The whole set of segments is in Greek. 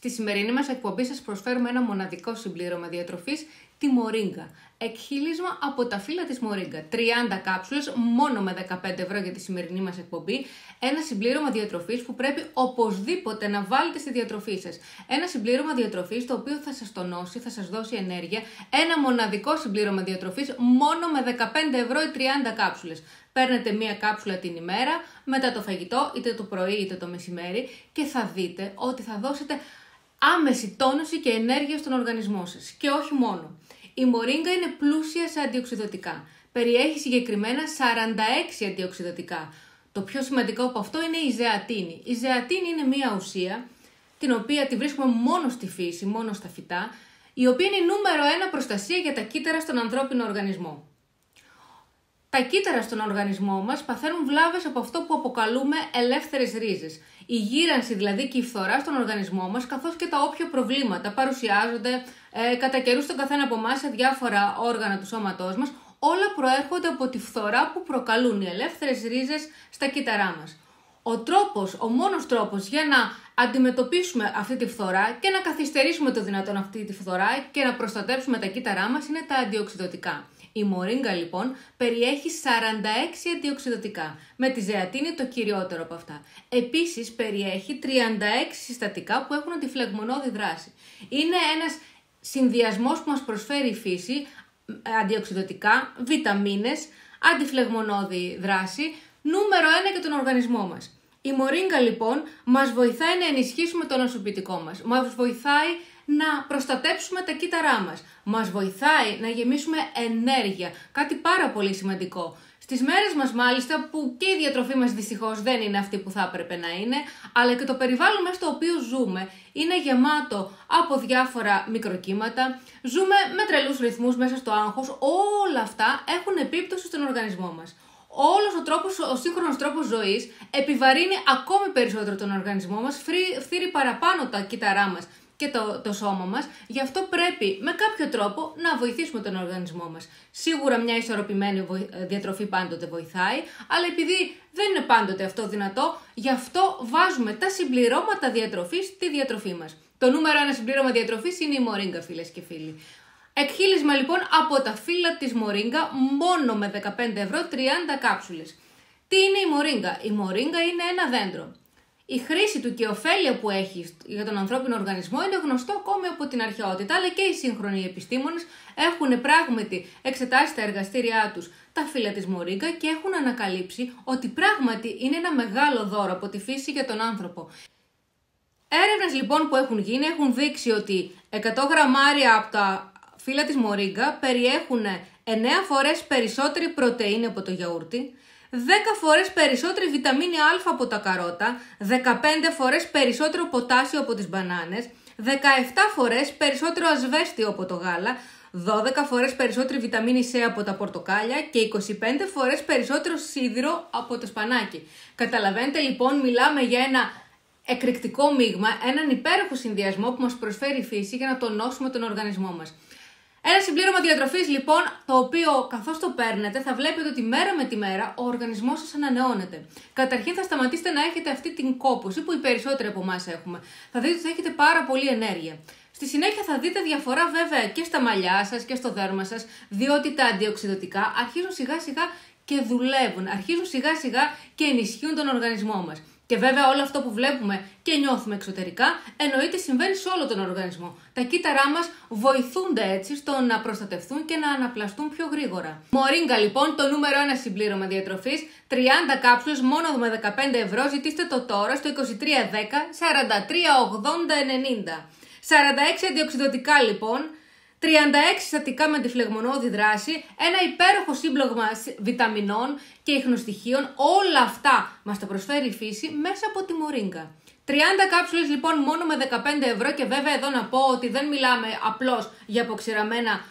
Στη σημερινή μας εκπομπή σας προσφέρουμε ένα μοναδικό συμπλήρωμα διατροφής, τη μορίγκα. Εκχύλισμα από τα φύλλα της μορίγκα. 30 κάψουλες μόνο με 15 € για τη σημερινή μας εκπομπή. Ένα συμπλήρωμα διατροφής που πρέπει οπωσδήποτε να βάλετε στη διατροφή σας. Ένα συμπλήρωμα διατροφής το οποίο θα σας τονώσει, θα σας δώσει ενέργεια. Ένα μοναδικό συμπλήρωμα διατροφής μόνο με 15 € ή 30 κάψουλες. Παίρνετε μία κάψουλα την ημέρα, μετά το φαγητό, είτε το πρωί είτε το μεσημέρι, και θα δείτε ότι θα δώσετε άμεση τόνωση και ενέργεια στον οργανισμό σας. Και όχι μόνο. Η μορίγκα είναι πλούσια σε αντιοξειδωτικά. Περιέχει συγκεκριμένα 46 αντιοξειδωτικά. Το πιο σημαντικό από αυτό είναι η ζεατίνη. Η ζεατίνη είναι μία ουσία, την οποία τη βρίσκουμε μόνο στη φύση, μόνο στα φυτά, η οποία είναι η νούμερο 1 προστασία για τα κύτταρα στον ανθρώπινο οργανισμό. Τα κύτταρα στον οργανισμό μας παθαίνουν βλάβες από αυτό που αποκαλούμε ελεύθερες ρίζες. Η γύρανση δηλαδή και η φθορά στον οργανισμό μας, καθώς και τα όποια προβλήματα παρουσιάζονται κατά καιρούς στον καθένα από εμάς σε διάφορα όργανα του σώματός μας, όλα προέρχονται από τη φθορά που προκαλούν οι ελεύθερες ρίζες στα κύτταρά μας. Ο μόνος τρόπος για να αντιμετωπίσουμε αυτή τη φθορά και να καθυστερήσουμε το δυνατόν αυτή τη φθορά και να προστατεύσουμε τα κύτταρά μας είναι τα αντιοξειδωτικά. Η μορίγκα λοιπόν περιέχει 46 αντιοξειδωτικά, με τη ζεατίνη το κυριότερο από αυτά. Επίσης περιέχει 36 συστατικά που έχουν αντιφλεγμονώδη δράση. Είναι ένας συνδυασμός που μας προσφέρει η φύση, αντιοξειδωτικά, βιταμίνες, αντιφλεγμονώδη δράση, νούμερο 1 για τον οργανισμό μας. Η μορίγκα λοιπόν μας βοηθάει να ενισχύσουμε το νοσοποιητικό μας, μας βοηθάει να προστατέψουμε τα κύτταρά μας, μας βοηθάει να γεμίσουμε ενέργεια, κάτι πάρα πολύ σημαντικό. Στις μέρες μας μάλιστα που και η διατροφή μας δυστυχώς δεν είναι αυτή που θα έπρεπε να είναι, αλλά και το περιβάλλον μέσα στο οποίο ζούμε είναι γεμάτο από διάφορα μικροκύματα, ζούμε με τρελούς ρυθμούς μέσα στο άγχος, όλα αυτά έχουν επίπτωση στον οργανισμό μας. Όλος ο σύγχρονος τρόπος ζωής επιβαρύνει ακόμη περισσότερο τον οργανισμό μας, φθείρει παραπάνω τα κύτταρά μας και το σώμα μας, γι' αυτό πρέπει με κάποιο τρόπο να βοηθήσουμε τον οργανισμό μας. Σίγουρα μια ισορροπημένη διατροφή πάντοτε βοηθάει, αλλά επειδή δεν είναι πάντοτε αυτό δυνατό, γι' αυτό βάζουμε τα συμπληρώματα διατροφής στη διατροφή μας. Το νούμερο 1 συμπλήρωμα διατροφής είναι η μορίγκα, φίλες και φίλοι. Εκχύλισμα λοιπόν από τα φύλλα της μορίγκα μόνο με 15 € 30 κάψουλες. Τι είναι η μορίγκα? Η μορίγκα είναι ένα δέντρο. Η χρήση του και η ωφέλεια που έχει για τον ανθρώπινο οργανισμό είναι γνωστό ακόμη από την αρχαιότητα, αλλά και οι σύγχρονοι επιστήμονες έχουν πράγματι εξετάσει στα εργαστήριά τους τα φύλλα της μορίγκα και έχουν ανακαλύψει ότι πράγματι είναι ένα μεγάλο δώρο από τη φύση για τον άνθρωπο. Έρευνες λοιπόν που έχουν γίνει έχουν δείξει ότι 100 γραμμάρια από τα φύλλα της μορίγκα περιέχουν 9 φορές περισσότερη πρωτεΐνη από το γιαούρτι, 10 φορές περισσότερη βιταμίνη Α από τα καρότα, 15 φορές περισσότερο ποτάσιο από τις μπανάνες, 17 φορές περισσότερο ασβέστιο από το γάλα, 12 φορές περισσότερη βιταμίνη C από τα πορτοκάλια και 25 φορές περισσότερο σίδηρο από το σπανάκι. Καταλαβαίνετε λοιπόν, μιλάμε για ένα εκρηκτικό μείγμα, έναν υπέροχο συνδυασμό που μας προσφέρει η φύση για να τονώσουμε τον οργανισμό μας. Ένα συμπλήρωμα διατροφής λοιπόν, το οποίο καθώς το παίρνετε θα βλέπετε ότι μέρα με τη μέρα ο οργανισμός σας ανανεώνεται. Καταρχήν θα σταματήσετε να έχετε αυτή την κόπωση που οι περισσότεροι από εμάς έχουμε. Θα δείτε ότι θα έχετε πάρα πολύ ενέργεια. Στη συνέχεια θα δείτε διαφορά βέβαια και στα μαλλιά σας και στο δέρμα σας, διότι τα αντιοξειδωτικά αρχίζουν σιγά σιγά και δουλεύουν, αρχίζουν σιγά σιγά και ενισχύουν τον οργανισμό μας. Και βέβαια όλο αυτό που βλέπουμε και νιώθουμε εξωτερικά εννοείται συμβαίνει σε όλο τον οργανισμό. Τα κύτταρά μας βοηθούνται έτσι στο να προστατευτούν και να αναπλαστούν πιο γρήγορα. Μορίγκα λοιπόν, το νούμερο 1 συμπλήρωμα διατροφής, 30 κάψουλες μόνο με 15 €, ζητήστε το τώρα στο 2310 43 80 90. 46 αντιοξειδωτικά λοιπόν, 36 συστατικά με αντιφλεγμονώδη δράση, ένα υπέροχο σύμπλεγμα βιταμινών και ιχνοστοιχείων, όλα αυτά μας τα προσφέρει η φύση μέσα από τη μορίγκα. 30 κάψουλες λοιπόν μόνο με 15 € και βέβαια εδώ να πω ότι δεν μιλάμε απλώς για αποξηραμένα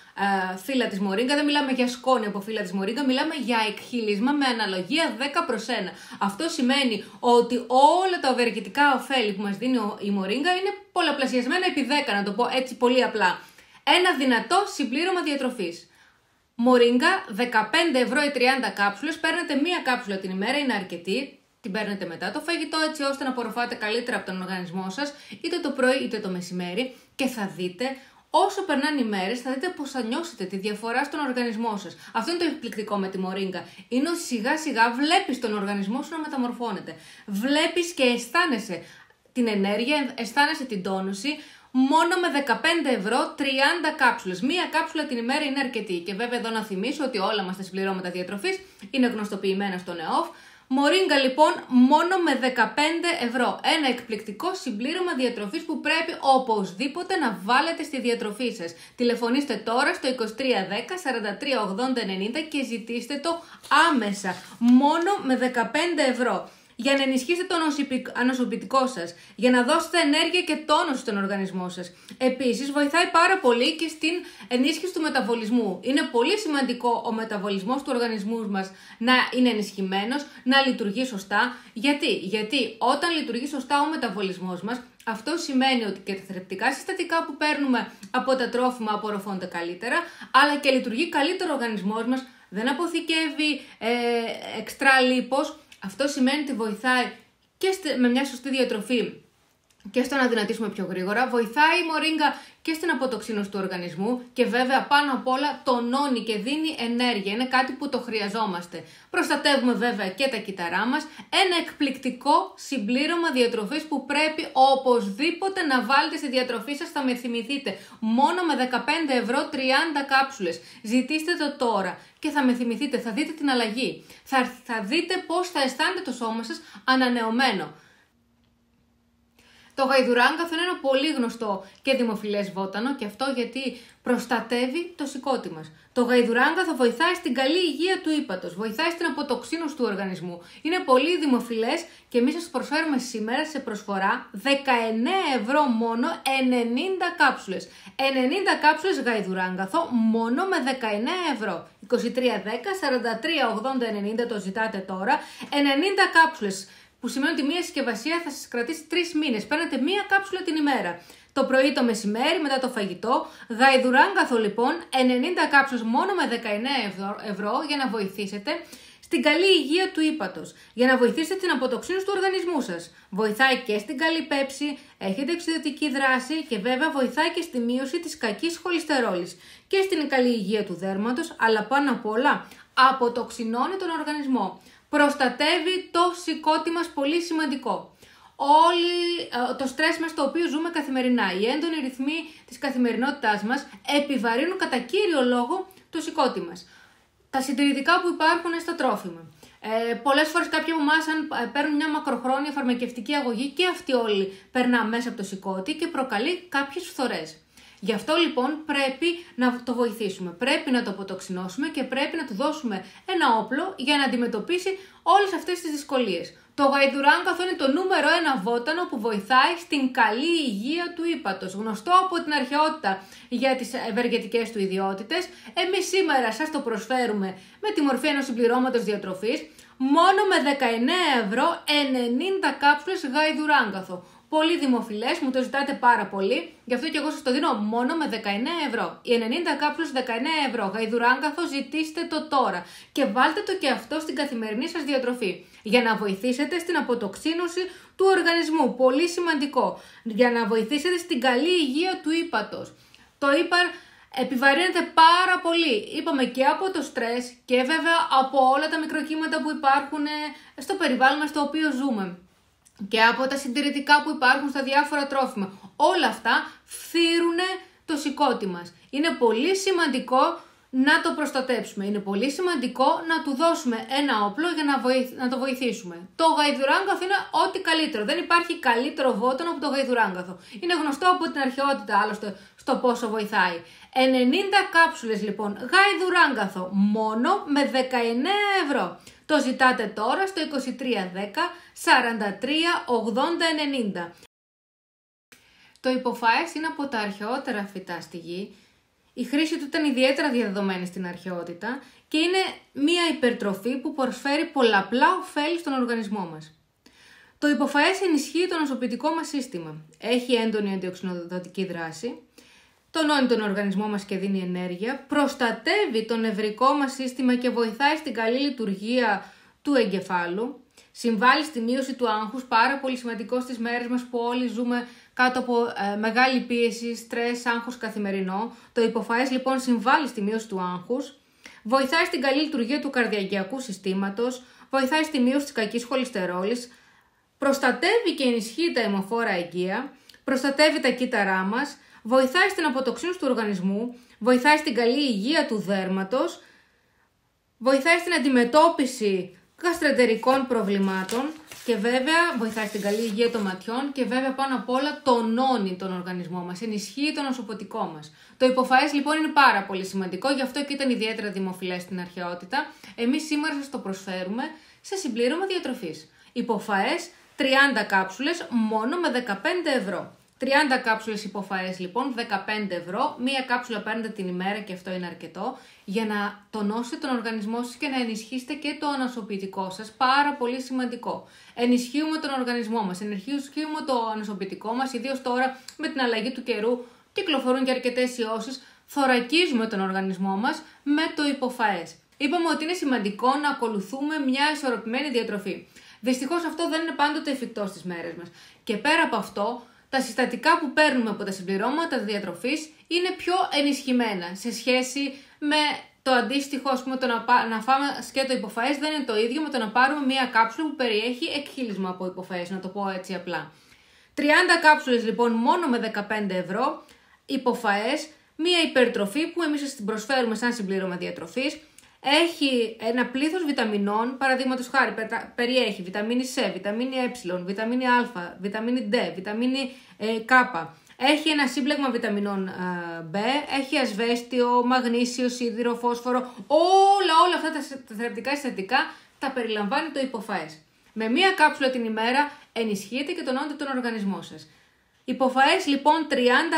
φύλλα της μορίγκα, δεν μιλάμε για σκόνη από φύλλα της μορίγκα, μιλάμε για εκχύλισμα με αναλογία 10 προς 1. Αυτό σημαίνει ότι όλα τα ευεργετικά ωφέλη που μας δίνει η μορίγκα είναι πολλαπλασιασμένα επί 10, να το πω έτσι πολύ απλά. Ένα δυνατό συμπλήρωμα διατροφής. Μορίγκα, 15 € ή 30 κάψουλες, παίρνετε μία κάψουλα την ημέρα, είναι αρκετή. την παίρνετε μετά το φαγητό, έτσι ώστε να απορροφάτε καλύτερα από τον οργανισμό σας, είτε το πρωί είτε το μεσημέρι, και θα δείτε, όσο περνάνε οι μέρες, θα δείτε πως θα νιώσετε τη διαφορά στον οργανισμό σας. Αυτό είναι το εκπληκτικό με τη μορίγκα. Είναι ότι σιγά σιγά βλέπεις τον οργανισμό σου να μεταμορφώνεται. Βλέπεις και αισθάνεσαι την ενέργεια, αισθάνεσαι την τόνωση. Μόνο με 15 ευρώ 30 κάψουλες. Μία κάψουλα την ημέρα είναι αρκετή. Και βέβαια εδώ να θυμίσω ότι όλα μας τα συμπληρώματα διατροφής είναι γνωστοποιημένα στο ΝΕΟΦ. Μορίγκα λοιπόν μόνο με 15 ευρώ. Ένα εκπληκτικό συμπλήρωμα διατροφής που πρέπει οπωσδήποτε να βάλετε στη διατροφή σας. Τηλεφωνήστε τώρα στο 2310 43 80 90 και ζητήστε το άμεσα. Μόνο με 15 ευρώ. Για να ενισχύσετε το ανοσοποιητικό σας, για να δώσετε ενέργεια και τόνωση στον οργανισμό σας. Επίσης, βοηθάει πάρα πολύ και στην ενίσχυση του μεταβολισμού. Είναι πολύ σημαντικό ο μεταβολισμός του οργανισμού μας να είναι ενισχυμένος, να λειτουργεί σωστά. Γιατί όταν λειτουργεί σωστά ο μεταβολισμός μας, αυτό σημαίνει ότι και τα θρεπτικά συστατικά που παίρνουμε από τα τρόφιμα απορροφώνται καλύτερα, αλλά και λειτουργεί καλύτερο ο οργανισμός μας, δεν αποθηκεύει εξτρά λίπος. Αυτό σημαίνει ότι βοηθάει και με μια σωστή διατροφή και στο να δυνατήσουμε πιο γρήγορα. Βοηθάει η μορίγκα και στην αποτοξίνωση του οργανισμού και βέβαια πάνω απ' όλα τονώνει και δίνει ενέργεια. Είναι κάτι που το χρειαζόμαστε. Προστατεύουμε βέβαια και τα κύτταρά μας. Ένα εκπληκτικό συμπλήρωμα διατροφής που πρέπει οπωσδήποτε να βάλετε στη διατροφή σας. Θα με θυμηθείτε. Μόνο με 15 ευρώ 30 κάψουλες. Ζητήστε το τώρα και θα με θυμηθείτε. Θα δείτε την αλλαγή. Θα δείτε πώς θα αισθάνεται το σώμα σας ανανεωμένο. Το γαϊδουράγκαθο είναι ένα πολύ γνωστό και δημοφιλές βότανο και αυτό γιατί προστατεύει το σηκώτη μας. Το γαϊδουράγκαθο βοηθάει στην καλή υγεία του ύπατος, βοηθάει στην αποτοξίνωση του οργανισμού. Είναι πολύ δημοφιλές και εμείς σας προσφέρουμε σήμερα σε προσφορά 19 ευρώ μόνο 90 κάψουλες. 90 κάψουλες γαϊδουράγκαθο μόνο με 19 ευρώ. 2310 43 80 90 το ζητάτε τώρα. 90 κάψουλες. Που σημαίνει ότι μία συσκευασία θα σας κρατήσει 3 μήνες. Παίρνετε μία κάψουλα την ημέρα. Το πρωί, το μεσημέρι, μετά το φαγητό. Γαϊδουράγκαθο λοιπόν, 90 κάψουλες μόνο με 19 ευρώ για να βοηθήσετε στην καλή υγεία του ύπατος. Για να βοηθήσετε την αποτοξίνωση του οργανισμού σας. Βοηθάει και στην καλή πέψη, έχετε εξουδετική δράση και βέβαια βοηθάει και στη μείωση της κακής χολυστερόλης. Και στην καλή υγεία του δέρματος, αλλά πάνω απ' όλα αποτοξινώνει τον οργανισμό. Προστατεύει το σηκώτη μας, πολύ σημαντικό. Το στρες μας το οποίο ζούμε καθημερινά, οι έντονοι ρυθμοί της καθημερινότητάς μας επιβαρύνουν κατά κύριο λόγο το σηκώτη μας. Τα συντηρητικά που υπάρχουν στα τρόφιμα. Πολλές φορές κάποιοι από εμάς αν παίρνουν μια μακροχρόνια φαρμακευτική αγωγή και αυτή όλη περνά μέσα από το σηκώτη και προκαλεί κάποιες φθορές. Γι' αυτό λοιπόν πρέπει να το βοηθήσουμε, πρέπει να το αποτοξινώσουμε και πρέπει να του δώσουμε ένα όπλο για να αντιμετωπίσει όλες αυτές τις δυσκολίες. Το γαϊδουράγκαθο είναι το νούμερο 1 βότανο που βοηθάει στην καλή υγεία του ύπατος, γνωστό από την αρχαιότητα για τις ευεργετικές του ιδιότητες. Εμείς σήμερα σας το προσφέρουμε με τη μορφή ενός συμπληρώματος διατροφής, μόνο με 19 ευρώ 90 κάψουλες γαϊδουράγκαθο. Πολύ δημοφιλές, μου το ζητάτε πάρα πολύ, γι' αυτό και εγώ σας το δίνω μόνο με 19 ευρώ. Οι 90 κάψουλες 19 ευρώ, γαϊδουράγκαθο, ζητήστε το τώρα και βάλτε το και αυτό στην καθημερινή σας διατροφή για να βοηθήσετε στην αποτοξίνωση του οργανισμού, πολύ σημαντικό, για να βοηθήσετε στην καλή υγεία του ύπατος. Το ύπαρ επιβαρύνεται πάρα πολύ, είπαμε, και από το στρες και βέβαια από όλα τα μικροκύματα που υπάρχουν στο περιβάλλον στο οποίο ζούμε. Και από τα συντηρητικά που υπάρχουν στα διάφορα τρόφιμα. Όλα αυτά φθύρουν το σηκώτη μας. Είναι πολύ σημαντικό να το προστατέψουμε. Είναι πολύ σημαντικό να του δώσουμε ένα όπλο για να το βοηθήσουμε. Το γαϊδουράγκαθο είναι ό,τι καλύτερο. Δεν υπάρχει καλύτερο βότανο από το γαϊδουράγκαθο. Είναι γνωστό από την αρχαιότητα άλλωστε στο πόσο βοηθάει. 90 κάψουλες λοιπόν γαϊδουράγκαθο μόνο με 19 ευρώ. Το ζητάτε τώρα στο 2310 43 80 90. Το υποφάες είναι από τα αρχαιότερα φυτά στη γη. Η χρήση του ήταν ιδιαίτερα διαδεδομένη στην αρχαιότητα και είναι μία υπερτροφή που προσφέρει πολλαπλά ωφέλη στον οργανισμό μας. Το υποφαές ενισχύει το νοσοποιητικό μας σύστημα. Έχει έντονη αντιοξυδοτική δράση, τονώνει τον οργανισμό μας και δίνει ενέργεια, προστατεύει το νευρικό μας σύστημα και βοηθάει στην καλή λειτουργία του εγκεφάλου, Συμβάλλει στη μείωση του άγχους, πάρα πολύ σημαντικό στις μέρες μας που όλοι ζούμε κάτω από μεγάλη πίεση, στρες, άγχος καθημερινό. Το υποφαές λοιπόν συμβάλλει στη μείωση του άγχους, βοηθάει στην καλή λειτουργία του καρδιαγγειακού συστήματος, βοηθάει στη μείωση της κακής χολυστερόλης, προστατεύει και ενισχύει τα αιμοφόρα εγκεία, προστατεύει τα κύτταρά μας, βοηθάει στην αποτοξίνωση του οργανισμού, βοηθάει στην καλή υγεία του δέρματος, βοηθάει στην αντιμετώπιση γαστρεντερικών προβλημάτων και βέβαια βοηθάει στην καλή υγεία των ματιών και βέβαια πάνω απ' όλα τονώνει τον οργανισμό μας, ενισχύει το νοσοποτικό μας. Το υποφαές λοιπόν είναι πάρα πολύ σημαντικό, γι' αυτό και ήταν ιδιαίτερα δημοφιλές στην αρχαιότητα. Εμείς σήμερα σας το προσφέρουμε σε συμπλήρωμα διατροφής. Υποφαές 30 κάψουλες μόνο με 15 ευρώ. 30 κάψουλες υποφαές λοιπόν, 15 ευρώ, μία κάψουλα παίρνετε την ημέρα και αυτό είναι αρκετό για να τονώσετε τον οργανισμό σας και να ενισχύσετε και το ανοσοποιητικό σας, πάρα πολύ σημαντικό. Ενισχύουμε τον οργανισμό μας, ενισχύουμε το ανοσοποιητικό μας, ιδίως τώρα με την αλλαγή του καιρού, κυκλοφορούν και αρκετές ιώσεις, θωρακίζουμε τον οργανισμό μας με το υποφαές. Είπαμε ότι είναι σημαντικό να ακολουθούμε μια ισορροπημένη διατροφή. Δυστυχώς αυτό δεν είναι πάντοτε εφικτό στις μέρες μας. Και πέρα από αυτό, τα συστατικά που παίρνουμε από τα συμπληρώματα διατροφής είναι πιο ενισχυμένα σε σχέση με το αντίστοιχο, ας πούμε, το να φάμε σκέτο υποφαές δεν είναι το ίδιο με το να πάρουμε μία κάψουλα που περιέχει εκχύλισμα από υποφαές, να το πω έτσι απλά. 30 κάψουλες λοιπόν μόνο με 15 ευρώ, υποφαές, μία υπερτροφή που εμείς σας την προσφέρουμε σαν συμπλήρωμα διατροφής. Έχει ένα πλήθος βιταμινών, παραδείγματος χάρη, περιέχει βιταμίνη C, βιταμίνη Ε, βιταμίνη Α, βιταμίνη D, βιταμίνη K. Έχει ένα σύμπλεγμα βιταμινών B, έχει ασβέστιο, μαγνήσιο, σίδηρο, φόσφορο, όλα αυτά τα θρεπτικά συστατικά τα περιλαμβάνει το υποφαές. Με μία κάψουλα την ημέρα ενισχύεται και τονώνεται τον οργανισμό σας. Υποφαές λοιπόν 30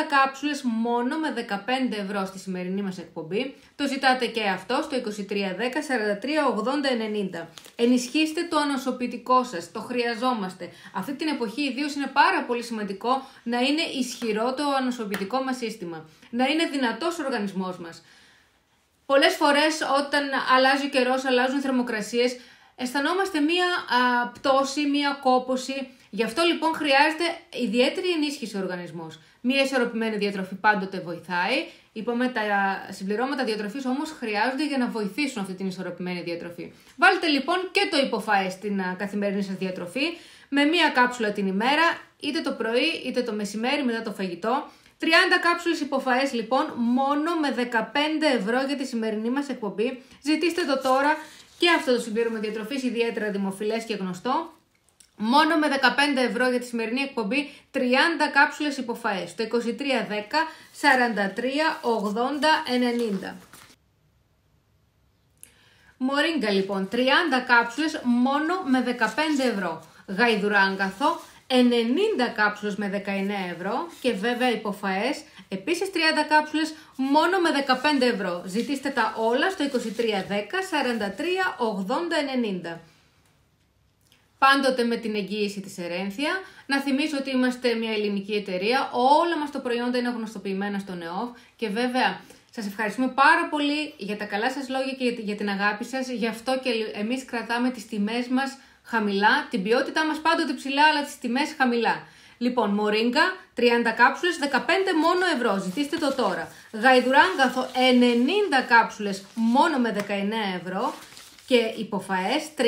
κάψουλες μόνο με 15 ευρώ στη σημερινή μας εκπομπή. Το ζητάτε και αυτό στο 2310 43 80 90. Ενισχύστε το ανοσοποιητικό σας, το χρειαζόμαστε. Αυτή την εποχή ιδίως είναι πάρα πολύ σημαντικό να είναι ισχυρό το ανοσοποιητικό μας σύστημα. Να είναι δυνατός ο οργανισμός μας. Πολλές φορές όταν αλλάζει ο καιρός, αλλάζουν οι θερμοκρασίες, αισθανόμαστε μία πτώση, μία κόπωση. Γι' αυτό λοιπόν χρειάζεται ιδιαίτερη ενίσχυση ο οργανισμός. Μία ισορροπημένη διατροφή πάντοτε βοηθάει. Είπαμε τα συμπληρώματα διατροφής όμως χρειάζονται για να βοηθήσουν αυτή την ισορροπημένη διατροφή. Βάλτε λοιπόν και το υποφαές στην καθημερινή σας διατροφή με μία κάψουλα την ημέρα, είτε το πρωί είτε το μεσημέρι μετά το φαγητό. 30 κάψουλες υποφαές λοιπόν μόνο με 15 ευρώ για τη σημερινή μας εκπομπή. Ζητήστε το τώρα και αυτό το συμπλήρωμα διατροφής ιδιαίτερα δημοφιλές και γνωστό. Μόνο με 15 ευρώ για τη σημερινή εκπομπή 30 κάψουλες υποφαές. Το 2310 43 80 90. Μορίγκα λοιπόν 30 κάψουλες μόνο με 15 ευρώ. Γαϊδουράγκαθο 90 κάψουλες με 19 ευρώ. Και βέβαια υποφαές επίσης 30 κάψουλες μόνο με 15 ευρώ. Ζητήστε τα όλα στο 2310 43 80 90. Πάντοτε με την εγγύηση της Ερένθια. Να θυμίσω ότι είμαστε μια ελληνική εταιρεία. Όλα μας τα προϊόντα είναι γνωστοποιημένα στο ΝΕΟΦ. Και βέβαια σας ευχαριστούμε πάρα πολύ για τα καλά σας λόγια και για την αγάπη σας. Γι' αυτό και εμείς κρατάμε τις τιμές μας χαμηλά. Την ποιότητά μας πάντοτε ψηλά, αλλά τις τιμές χαμηλά. Λοιπόν, μορίγκα 30 κάψουλες 15 μόνο ευρώ. Ζητήστε το τώρα. Γαϊδουράγκαθο 90 κάψουλες μόνο με 19 ευρώ. Και υποφαές 30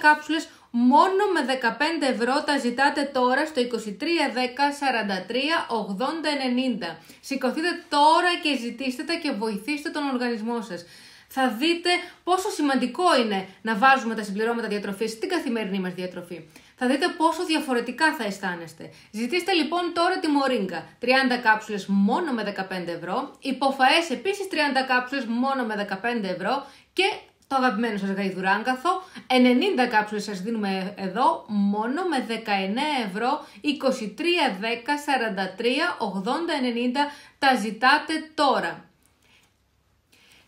κάψουλες μόνο με 15 ευρώ. Τα ζητάτε τώρα στο 2310 43 80 90. Σηκωθείτε τώρα και ζητήστε τα και βοηθήστε τον οργανισμό σας. Θα δείτε πόσο σημαντικό είναι να βάζουμε τα συμπληρώματα διατροφής στην καθημερινή μας διατροφή. Θα δείτε πόσο διαφορετικά θα αισθάνεστε. Ζητήστε λοιπόν τώρα τη μορίγκα. 30 κάψουλες μόνο με 15 ευρώ. Υποφαές επίσης 30 κάψουλες μόνο με 15 ευρώ. Και το αγαπημένο σας γαϊδουράγκαθο, 90 κάψουλες σας δίνουμε εδώ μόνο με 19 ευρώ, 2310 43 80 90, τα ζητάτε τώρα.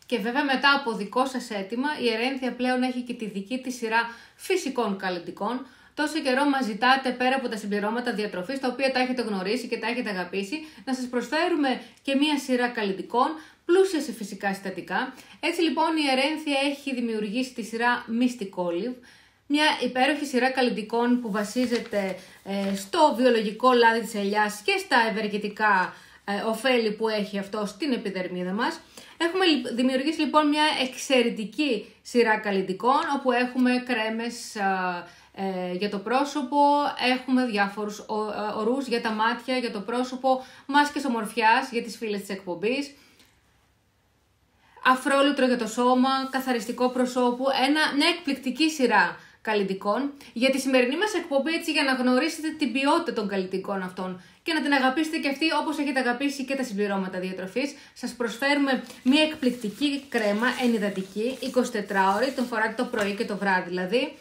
Και βέβαια μετά από δικό σας αίτημα, η Ερένθια πλέον έχει και τη δική της σειρά φυσικών καλλιτικών. Τόσο καιρό μας ζητάτε πέρα από τα συμπληρώματα διατροφής, τα οποία τα έχετε γνωρίσει και τα έχετε αγαπήσει, να σας προσφέρουμε και μία σειρά καλλιτικών, πλούσια σε φυσικά συστατικά. Έτσι λοιπόν η Ερένθια έχει δημιουργήσει τη σειρά Mystic Olive, Μια υπέροχη σειρά καλλιτικών που βασίζεται στο βιολογικό λάδι της ελιάς και στα ευεργετικά ωφέλη που έχει αυτό στην επιδερμίδα μας. Έχουμε δημιουργήσει λοιπόν μια εξαιρετική σειρά καλλιτικών, όπου έχουμε κρέμες για το πρόσωπο, έχουμε διάφορους ορούς για τα μάτια, για το πρόσωπο, μάσκες ομορφιάς για τις φίλες της εκπομπής, αφρόλουτρο για το σώμα, καθαριστικό προσώπου, μια εκπληκτική σειρά καλλιτικών. Για τη σημερινή μας εκπομπή, έτσι, για να γνωρίσετε την ποιότητα των καλλιτικών αυτών και να την αγαπήσετε και αυτή όπως έχετε αγαπήσει και τα συμπληρώματα διατροφής, σας προσφέρουμε μια εκπληκτική κρέμα ενυδατική, 24ωρη, τον φοράτε το πρωί και το βράδυ δηλαδή.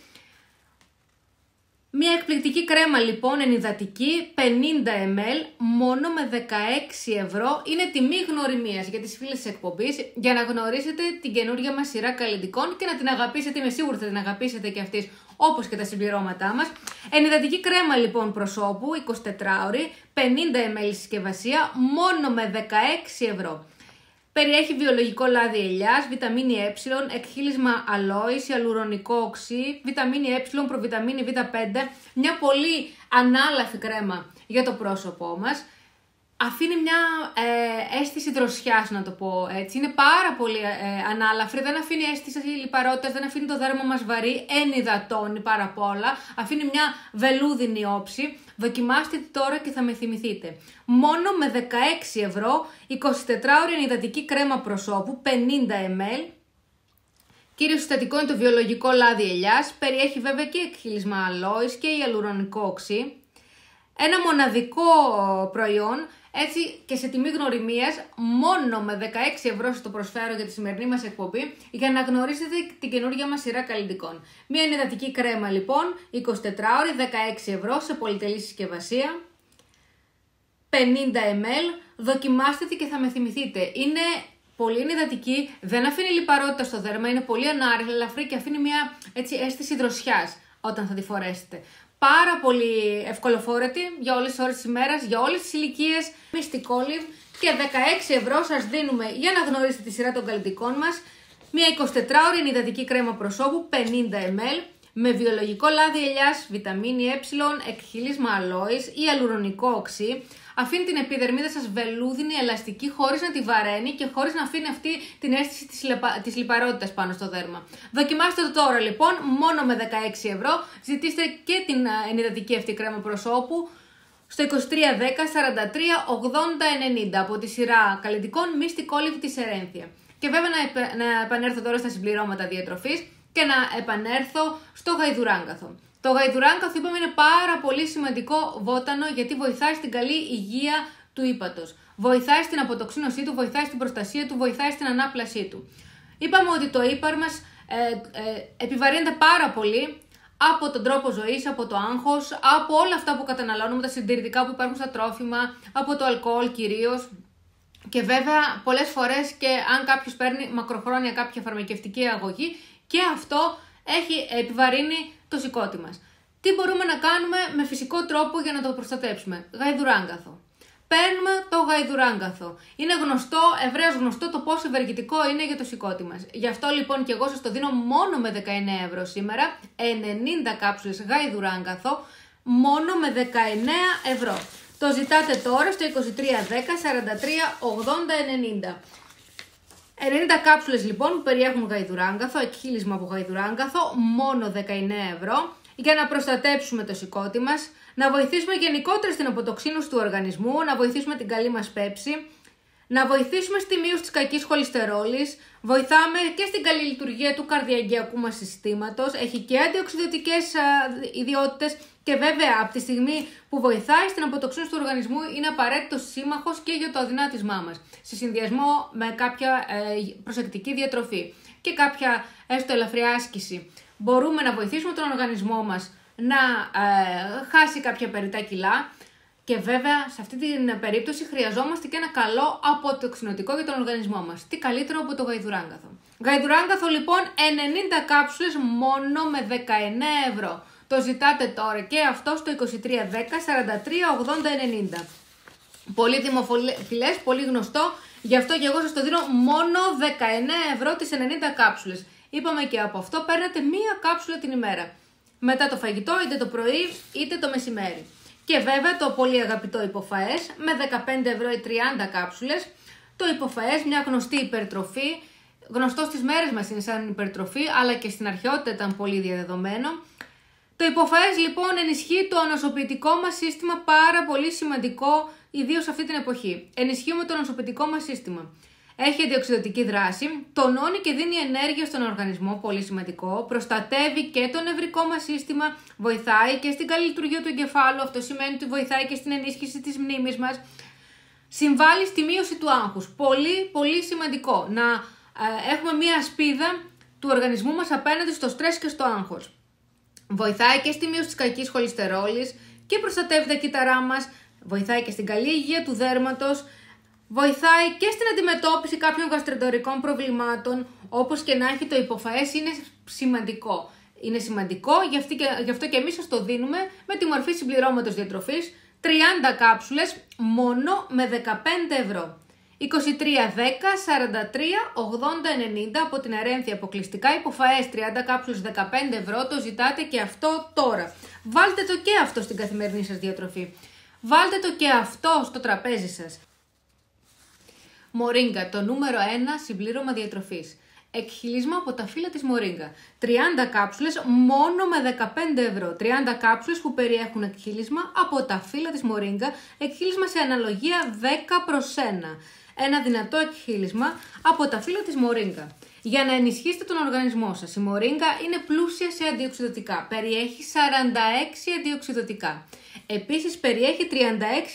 Μια εκπληκτική κρέμα λοιπόν ενυδατική, 50 ml, μόνο με 16 ευρώ. Είναι τιμή γνωριμίας για τις φίλες της εκπομπής, για να γνωρίσετε την καινούργια μας σειρά καλλιτικών και να την αγαπήσετε. Είμαι σίγουρη θα την αγαπήσετε και αυτής, όπως και τα συμπληρώματά μας. Ενυδατική κρέμα λοιπόν προσώπου, 24ωρη, 50 ml συσκευασία, μόνο με 16 ευρώ. Περιέχει βιολογικό λάδι ελιάς, βιταμίνη Ε, εκχύλισμα αλόης, ιαλουρονικό οξύ, βιταμίνη Ε, προβιταμίνη Β5, μια πολύ ανάλαφη κρέμα για το πρόσωπό μας. Αφήνει μια αίσθηση δροσιάς, να το πω έτσι. Είναι πάρα πολύ ανάλαφρη, δεν αφήνει αίσθηση λιπαρότητας, δεν αφήνει το δέρμα μας βαρύ, ενυδατώνει πάρα πολλά, αφήνει μια βελούδινη όψη. Δοκιμάστε τώρα και θα με θυμηθείτε. Μόνο με 16 ευρώ, 24ωρη ενυδατική κρέμα προσώπου, 50 ml. Κύριο συστατικό είναι το βιολογικό λάδι ελιάς, περιέχει βέβαια και εκχύλισμα αλόης και ιαλουρονικό οξύ. Ένα μοναδικό προϊόν, έτσι και σε τιμή γνωριμίας, μόνο με 16 ευρώ σας το προσφέρω για τη σημερινή μας εκπομπή, για να γνωρίσετε την καινούργια μας σειρά καλλιτικών. Μια ενυδατική κρέμα λοιπόν, 24ωρη, 16 ευρώ, σε πολυτελή συσκευασία, 50 ml, δοκιμάστε τη και θα με θυμηθείτε. Είναι πολύ ενυδατική, δεν αφήνει λιπαρότητα στο δέρμα, είναι πολύ ανάλαφρη και αφήνει μια έτσι αίσθηση δροσιάς όταν θα τη φορέσετε. Πάρα πολύ ευκολοφόρετη για όλες τις ώρες της ημέρας, για όλες τις ηλικίες. Μυστικόλιβ και 16 ευρώ σας δίνουμε για να γνωρίσετε τη σειρά των καλλιτικών μας. Μια 24ωρη ενυδατική κρέμα προσώπου, 50 ml, με βιολογικό λάδι ελιάς, βιταμίνη Ε, εκχύλισμα αλόης, ιαλουρονικό οξύ. Αφήνει την επιδερμίδα σας βελούδινη, ελαστική, χωρίς να τη βαραίνει και χωρίς να αφήνει αυτή την αίσθηση της λιπαρότητας πάνω στο δέρμα. Δοκιμάστε το τώρα λοιπόν, μόνο με 16 ευρώ. Ζητήστε και την ενυδατική αυτή κρέμα προσώπου στο 2310 43 80 90 από τη σειρά καλλιτικών Mystic Olive της Ερένθια. Και βέβαια να επανέλθω τώρα στα συμπληρώματα διατροφής και να επανέλθω στο γαϊδουράγκαθο. Το γαϊδουράγκαθο, είπαμε, είναι πάρα πολύ σημαντικό βότανο, γιατί βοηθάει στην καλή υγεία του ύπατος. Βοηθάει στην αποτοξίνωσή του, βοηθάει στην προστασία του, βοηθάει στην ανάπλασή του. Είπαμε ότι το ύπαρ μας επιβαρύνεται πάρα πολύ από τον τρόπο ζωής, από το άγχος, από όλα αυτά που καταναλώνουμε, τα συντηρητικά που υπάρχουν στα τρόφιμα, από το αλκοόλ κυρίως. Και βέβαια πολλές φορές και αν κάποιος παίρνει μακροχρόνια κάποια φαρμακευτική αγωγή, και αυτό έχει επιβαρύνει το σηκώτη μας. Τι μπορούμε να κάνουμε με φυσικό τρόπο για να το προστατέψουμε? Γαϊδουράγκαθο. Παίρνουμε το γαϊδουράγκαθο. Είναι γνωστό, ευρέως γνωστό, το πόσο ευεργετικό είναι για το σηκώτη μας. Γι' αυτό λοιπόν και εγώ σας το δίνω μόνο με 19 ευρώ σήμερα, 90 κάψουλες γαϊδουράγκαθο, μόνο με 19 ευρώ. Το ζητάτε τώρα στο 2310 43 80 90. 90 κάψουλες λοιπόν που περιέχουν γαϊδουράγκαθο, εκχύλισμα από γαϊδουράγκαθο, μόνο 19 ευρώ, για να προστατέψουμε το σηκώτη μας, να βοηθήσουμε γενικότερα στην αποτοξίνωση του οργανισμού, να βοηθήσουμε την καλή μας πέψη, να βοηθήσουμε στη μείωση της κακής χολυστερόλης, βοηθάμε και στην καλή λειτουργία του καρδιαγγειακού μας συστήματος, έχει και αντιοξυδωτικές ιδιότητες και βέβαια από τη στιγμή που βοηθάει στην αποτοξίνωση του οργανισμού είναι απαραίτητος σύμμαχος και για το αδυνάτισμά μας, σε συνδυασμό με κάποια προσεκτική διατροφή και κάποια έστω ελαφριά άσκηση. Μπορούμε να βοηθήσουμε τον οργανισμό μας να χάσει κάποια περιττά κιλά. Και βέβαια, σε αυτή την περίπτωση χρειαζόμαστε και ένα καλό αποτοξινωτικό για τον οργανισμό μας. Τι καλύτερο από το γαϊδουράγκαθο. Γαϊδουράγκαθο λοιπόν 90 κάψουλες μόνο με 19 ευρώ. Το ζητάτε τώρα και αυτό στο 2310 43 80 90. Πολύ δημοφιλές, πολύ γνωστό. Γι' αυτό και εγώ σας το δίνω μόνο 19 ευρώ τις 90 κάψουλες. Είπαμε και από αυτό παίρνετε μία κάψουλα την ημέρα. μετά το φαγητό, είτε το πρωί είτε το μεσημέρι. Και βέβαια το πολύ αγαπητό υποφαές με 15 ευρώ οι 30 κάψουλες. Το υποφαές, μια γνωστή υπερτροφή, γνωστό στις μέρες μας είναι σαν υπερτροφή, αλλά και στην αρχαιότητα ήταν πολύ διαδεδομένο. Το υποφαές λοιπόν ενισχύει το ανοσοποιητικό μας σύστημα, πάρα πολύ σημαντικό, ιδίως αυτή την εποχή. Ενισχύουμε το ανοσοποιητικό μας σύστημα. Έχει αντιοξυδοτική δράση, τονώνει και δίνει ενέργεια στον οργανισμό, πολύ σημαντικό, προστατεύει και το νευρικό μας σύστημα, βοηθάει και στην καλή λειτουργία του εγκεφάλου, αυτό σημαίνει ότι βοηθάει και στην ενίσχυση της μνήμης μας, συμβάλλει στη μείωση του άγχους. Πολύ πολύ σημαντικό να έχουμε μία ασπίδα του οργανισμού μας απέναντι στο στρες και στο άγχος. Βοηθάει και στη μείωση της κακής χολυστερόλης και προστατεύει τα κύτταρά μας, βοηθάει και στην καλή υγεία του δέρματος, βοηθάει και στην αντιμετώπιση κάποιων γαστρεντερικών προβλημάτων, όπως και να έχει το υποφαές είναι σημαντικό. Είναι σημαντικό, γι' αυτό και εμείς σας το δίνουμε με τη μορφή συμπληρώματος διατροφής, 30 κάψουλες μόνο με 15 ευρώ. 23 10 43 80 90 από την Αρένθη, αποκλειστικά υποφαές 30 κάψουλες 15 ευρώ, το ζητάτε και αυτό τώρα. Βάλτε το και αυτό στην καθημερινή σας διατροφή. Βάλτε το και αυτό στο τραπέζι σας. Μορίγκα, το νούμερο 1 συμπλήρωμα διατροφής. Εκχύλισμα από τα φύλλα της μορίγκα. 30 κάψουλες μόνο με 15 ευρώ. 30 κάψουλες που περιέχουν εκχύλισμα από τα φύλλα της μορίγκα. Εκχύλισμα σε αναλογία 10 προς 1. Ένα δυνατό εκχύλισμα από τα φύλλα της μορίγκα. Για να ενισχύσετε τον οργανισμό σας. Η μορίγκα είναι πλούσια σε αντιοξυδοτικά. Περιέχει 46 αντιοξυδοτικά. Επίσης περιέχει 36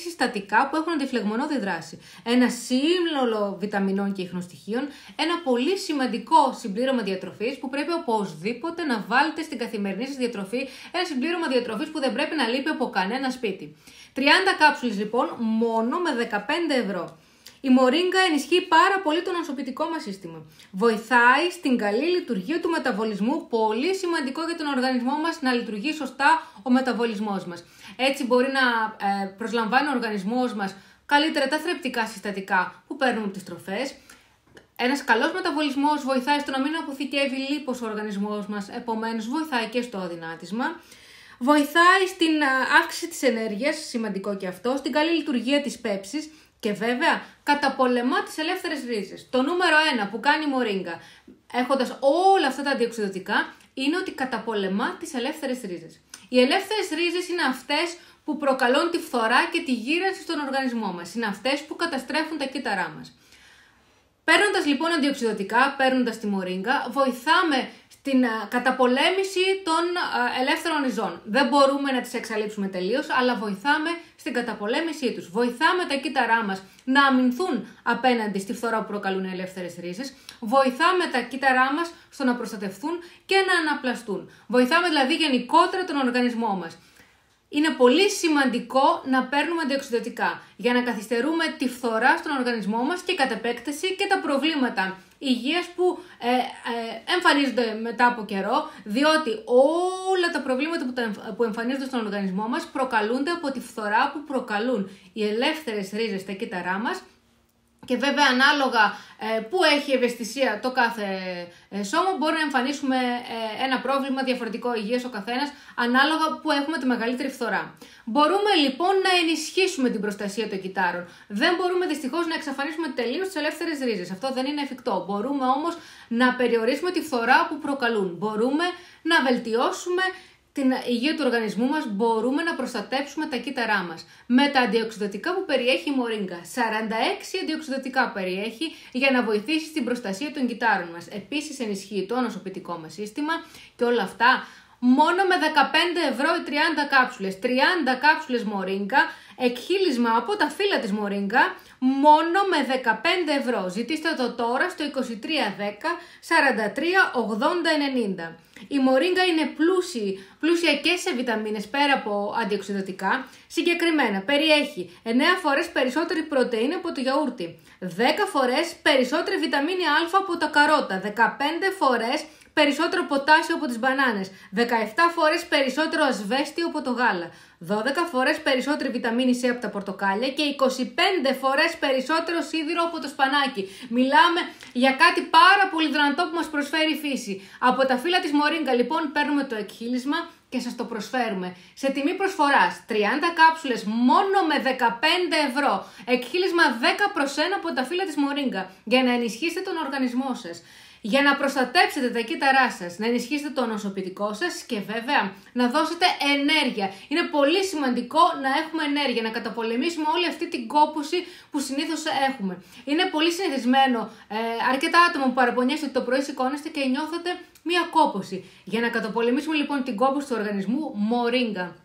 συστατικά που έχουν αντιφλεγμονώδη δράση. Ένα σύνολο βιταμινών και ιχνοστοιχείων, ένα πολύ σημαντικό συμπλήρωμα διατροφής που πρέπει οπωσδήποτε να βάλετε στην καθημερινή σας διατροφή, ένα συμπλήρωμα διατροφής που δεν πρέπει να λείπει από κανένα σπίτι. 30 κάψουλες λοιπόν μόνο με 15 ευρώ. Η μορίγκα ενισχύει πάρα πολύ το νοσοποιητικό μας σύστημα. Βοηθάει στην καλή λειτουργία του μεταβολισμού, πολύ σημαντικό για τον οργανισμό μας να λειτουργεί σωστά ο μεταβολισμός μας. Έτσι μπορεί να προσλαμβάνει ο οργανισμός μας καλύτερα τα θρεπτικά συστατικά που παίρνουμε από τις τροφές. Ένας καλός μεταβολισμός βοηθάει στο να μην αποθηκεύει λίπος ο οργανισμός μας, επομένως βοηθάει και στο αδυνάτισμα. Βοηθάει στην αύξηση της ενέργειας, σημαντικό και αυτό, στην καλή λειτουργία της πέψης. Και βέβαια, καταπολεμά τις ελεύθερες ρίζες. Το νούμερο 1 που κάνει η μορίγκα, έχοντας όλα αυτά τα αντιοξυδοτικά, είναι ότι καταπολεμά τις ελεύθερες ρίζες. Οι ελεύθερες ρίζες είναι αυτές που προκαλούν τη φθορά και τη γύρανση στον οργανισμό μας. Είναι αυτές που καταστρέφουν τα κύτταρά μας. Παίρνοντας λοιπόν αντιοξυδοτικά, παίρνοντας τη μορίγκα, βοηθάμε στην καταπολέμηση των ελεύθερων ριζών. Δεν μπορούμε να τις εξαλείψουμε τελείως, αλλά βοηθάμε στην καταπολέμησή τους. Βοηθάμε τα κύτταρά μας να αμυνθούν απέναντι στη φθορά που προκαλούν οι ελεύθερες ρίζες. Βοηθάμε τα κύτταρά μας στο να προστατευτούν και να αναπλαστούν. Βοηθάμε δηλαδή γενικότερα τον οργανισμό μας. Είναι πολύ σημαντικό να παίρνουμε αντιοξυδοτικά για να καθυστερούμε τη φθορά στον οργανισμό μας και κατ' επέκταση και τα προβλήματα υγείας που εμφανίζονται μετά από καιρό, διότι όλα τα προβλήματα που εμφανίζονται στον οργανισμό μας προκαλούνται από τη φθορά που προκαλούν οι ελεύθερες ρίζες στα κύτταρά μας. Και βέβαια ανάλογα που έχει ευαισθησία το κάθε σώμα μπορεί να εμφανίσουμε ένα πρόβλημα διαφορετικό υγείας ο καθένας ανάλογα που έχουμε τη μεγαλύτερη φθορά. Μπορούμε λοιπόν να ενισχύσουμε την προστασία των κυττάρων. Δεν μπορούμε δυστυχώς να εξαφανίσουμε τελείως τις ελεύθερες ρίζες. Αυτό δεν είναι εφικτό. Μπορούμε όμως να περιορίσουμε τη φθορά που προκαλούν. Μπορούμε να βελτιώσουμε την υγεία του οργανισμού μας, μπορούμε να προστατέψουμε τα κύτταρά μας. Με τα αντιοξυδοτικά που περιέχει η μορίγκα. 46 αντιοξυδοτικά περιέχει για να βοηθήσει στην προστασία των κυττάρων μας. Επίσης ενισχύει το νοσοποιητικό μας σύστημα και όλα αυτά μόνο με 15 ευρώ οι 30 κάψουλες. 30 κάψουλες μορίγκα, εκχύλισμα από τα φύλλα της μορίγκα, μόνο με 15 ευρώ. Ζητήστε το τώρα στο 23 10 43 80 90. Η μορίγκα είναι πλούσια και σε βιταμίνες πέρα από αντιοξυδοτικά. Συγκεκριμένα περιέχει 9 φορές περισσότερη πρωτεΐνη από το γιαούρτι, 10 φορές περισσότερη βιταμίνη Α από τα καρότα, 15 φορές περισσότερο ποτάσιο από τις μπανάνες, 17 φορές περισσότερο ασβέστιο από το γάλα, 12 φορές περισσότερη βιταμίνη C από τα πορτοκάλια και 25 φορές περισσότερο σίδηρο από το σπανάκι. Μιλάμε για κάτι πάρα πολύ δυνατό που μας προσφέρει η φύση. Από τα φύλλα της μορίγκα λοιπόν παίρνουμε το εκχύλισμα και σας το προσφέρουμε σε τιμή προσφοράς 30 κάψουλες μόνο με 15 ευρώ. Εκχύλισμα 10 προς 1 από τα φύλλα της μορίγκα για να ενισχύσετε τον οργανισμό σας. Για να προστατέψετε τα κύτταρά σας, να ενισχύσετε το νοσοποιητικό σας και βέβαια να δώσετε ενέργεια. Είναι πολύ σημαντικό να έχουμε ενέργεια, να καταπολεμήσουμε όλη αυτή την κόπωση που συνήθως έχουμε. Είναι πολύ συνηθισμένο, αρκετά άτομα που παραπονιέστε ότι το πρωί σηκώνεστε και νιώθετε μία κόπωση. Για να καταπολεμήσουμε λοιπόν την κόπωση του οργανισμού, μορίγκα.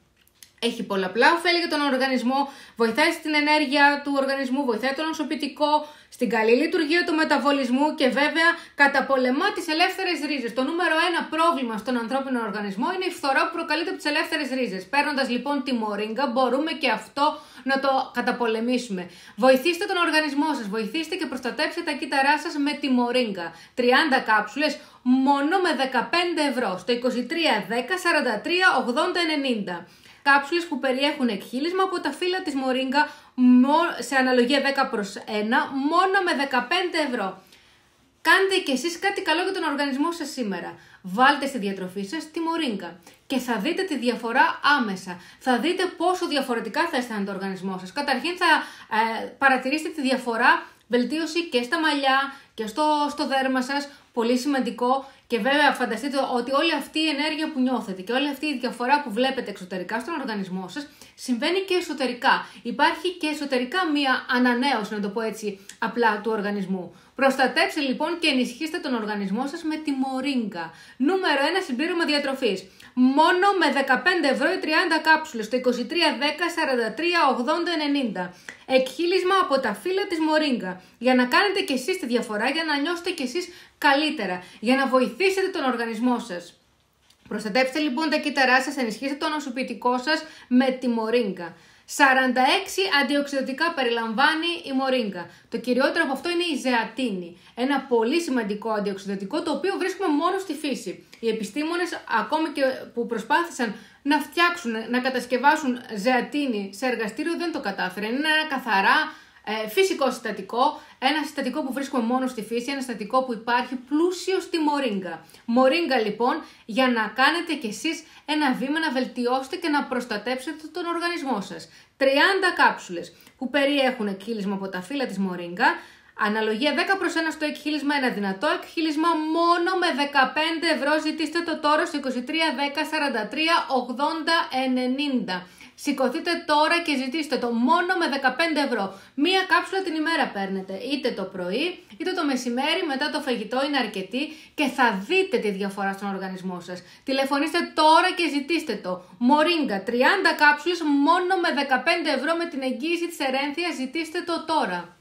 Έχει πολλαπλά ωφέλη για τον οργανισμό, βοηθάει στην ενέργεια του οργανισμού, βοηθάει το νοσοποιητικό, στην καλή λειτουργία του μεταβολισμού και βέβαια καταπολεμά τις ελεύθερες ρίζες. Το νούμερο 1 πρόβλημα στον ανθρώπινο οργανισμό είναι η φθορά που προκαλείται από τις ελεύθερες ρίζες. Παίρνοντας λοιπόν τη μορίγκα μπορούμε και αυτό να το καταπολεμήσουμε. Βοηθήστε τον οργανισμό σας, βοηθήστε και προστατέψτε τα κύτταρά σας με τη μορίγκα. 30 κάψουλες μόνο με 15 ευρώ στο 23 10 43 80 90. Κάψουλες που περιέχουν εκχύλισμα από τα φύλλα της μορίγκα σε αναλογία 10 προς 1 μόνο με 15 ευρώ. Κάντε κι εσείς κάτι καλό για τον οργανισμό σας σήμερα. Βάλτε στη διατροφή σας τη μορίγκα και θα δείτε τη διαφορά άμεσα. Θα δείτε πόσο διαφορετικά θα αισθάνεται ο οργανισμός σας. Καταρχήν θα παρατηρήσετε τη διαφορά, βελτίωση και στα μαλλιά και στο δέρμα σας. Πολύ σημαντικό. Και βέβαια φανταστείτε ότι όλη αυτή η ενέργεια που νιώθετε και όλη αυτή η διαφορά που βλέπετε εξωτερικά στον οργανισμό σας συμβαίνει και εσωτερικά. Υπάρχει και εσωτερικά μία ανανέωση, να το πω έτσι απλά, του οργανισμού. Προστατέψτε λοιπόν και ενισχύστε τον οργανισμό σας με τη μορίγκα. Νούμερο 1 συμπλήρωμα διατροφής. Μόνο με 15 ευρώ οι 30 κάψουλες στο 23 10 43 80 90. Εκχύλισμα από τα φύλλα της μορίγκα. Για να κάνετε κι εσείς τη διαφορά, για να νιώσετε κι εσείς καλύτερα. Για να βοηθήσετε τον οργανισμό σας. Προστατέψτε λοιπόν τα κύτταρά σας, ενισχύστε το νοσοποιητικό σας με τη μορίγκα. 46 αντιοξυδοτικά περιλαμβάνει η μορίγκα. Το κυριότερο από αυτό είναι η ζεατίνη. Ένα πολύ σημαντικό αντιοξυδοτικό το οποίο βρίσκουμε μόνο στη φύση. Οι επιστήμονες ακόμη και που προσπάθησαν να φτιάξουν, να κατασκευάσουν ζεατίνη σε εργαστήριο δεν το κατάφεραν. Είναι ένα καθαρά φυσικό συστατικό, ένα συστατικό που βρίσκουμε μόνο στη φύση, ένα συστατικό που υπάρχει πλούσιο στη μορίγκα. Μορίγκα λοιπόν για να κάνετε κι εσείς ένα βήμα να βελτιώσετε και να προστατέψετε τον οργανισμό σας. 30 κάψουλες που περιέχουν εκχύλισμα από τα φύλλα της μορίγκα, αναλογία 10 προς 1 στο εκχύλισμα, ένα δυνατό εκχύλισμα μόνο με 15 ευρώ. Ζητήστε το τώρα στο 23 10 43 80 90. Σηκωθείτε τώρα και ζητήστε το μόνο με 15 ευρώ. Μία κάψουλα την ημέρα παίρνετε, είτε το πρωί είτε το μεσημέρι μετά το φαγητό, είναι αρκετή και θα δείτε τη διαφορά στον οργανισμό σας. Τηλεφωνήστε τώρα και ζητήστε το. Μορίγκα 30 κάψουλες μόνο με 15 ευρώ με την εγγύηση της Ερένθειας, ζητήστε το τώρα.